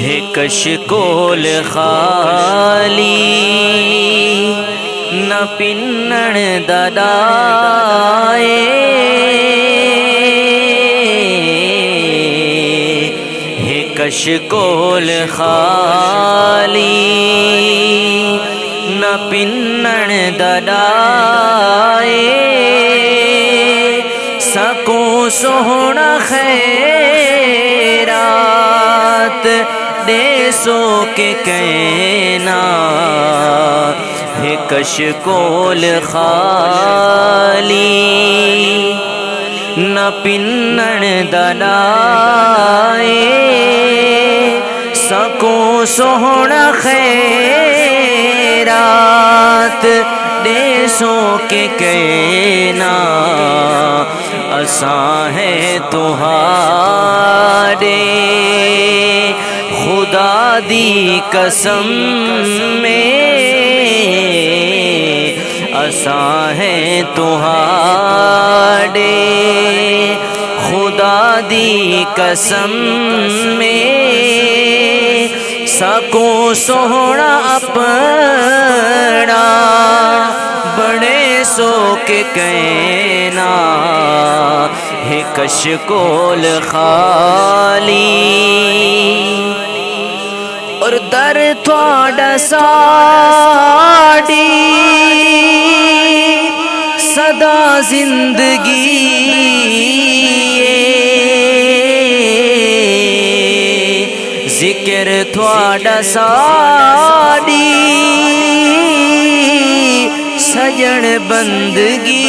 کشکول خالی نہ پنن ددائے کشکول خالی نہ پنن ددائے سکوں سوہنا خیرات دے سو کے کہنا ہے کشکول خالی نہ پنن ددائے سکوں سوہنا خیرات دے سو کے کہنا اساں ہے تہاڈے خدا دی قسم میں اساں ہے تہاڈے خدا دی قسم میں سکوں سوہنا اپنا بڑے سو کے کہنا ہے کشکول خالی اور در تھوڑا ساڑی صدا زندگی ذکر تھوڑا ساڑی سجن بندگی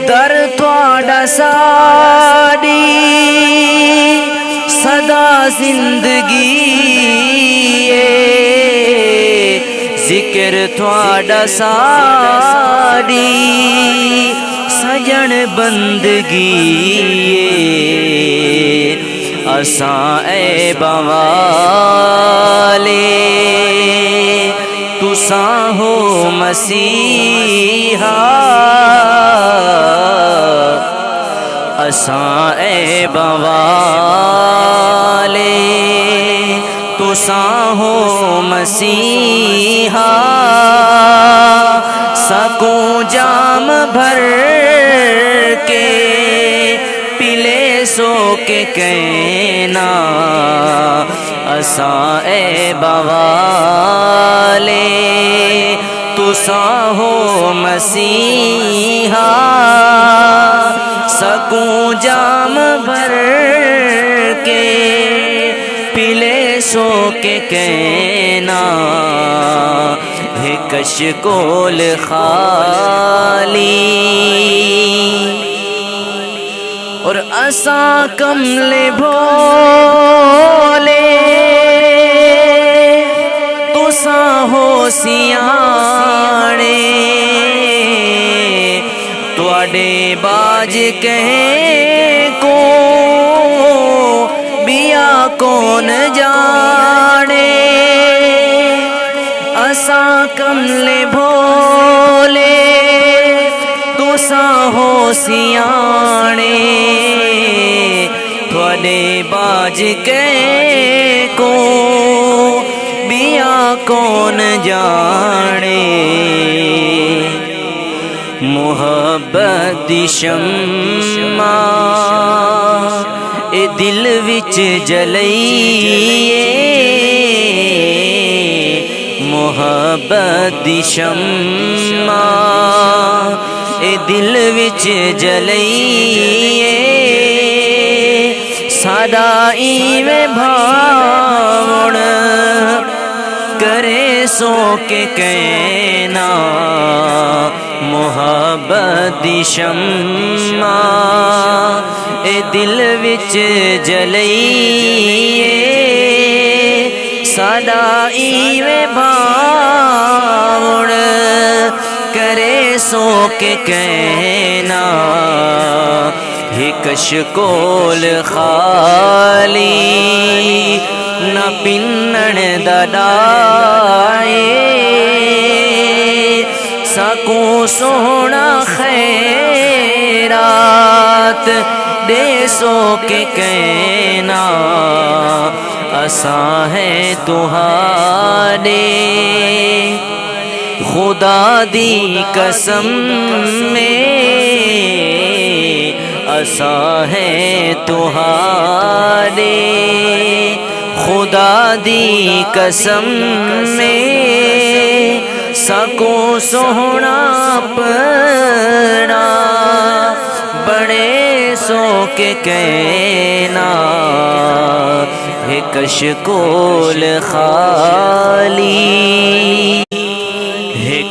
در تھوڑا ساڑی صدا زندگی ذکر تھوڑا ساڑی سجن بندگی اساں عیب والے تساں ہو مسیحا اساں عیب والے تساں ہو مسیحا سکوں جام بھر کے پلے سو کے کہنا اساں عیب والے تساں ہو مسیحا سکوں جام بھر کے پلے سو کے کہنا ہے کشکول خالی اور اساں کملے بھولے تساں ہو سیانے تواڈے باج کہیں کو بیا کون جانے اساں کملے بھولے تساں ہو سیانے تواڈے باج کہیں کو بیا کون جانے محبت دی شمع اے دل وچ جلائیے محبت دی شمع اے دل وچ جلائیے ساڈا ایویں بھاون کرے سو کے کہنا محبت دی شمع اے دل وچ جلائیے ساڈا ایویں بھاون کرے سو کے کہنا ہے کشکول خالی نہ پنن ددائے سکوں سوہنا خیرات دیسو کے کہنا اساں ہے تہاڈے خدا دی قسم میں اساں ہے تہاڈے خدا دی قسم میں سکو سونا پڑا بڑے سو کے کہنا ہے کشکول خالی ہے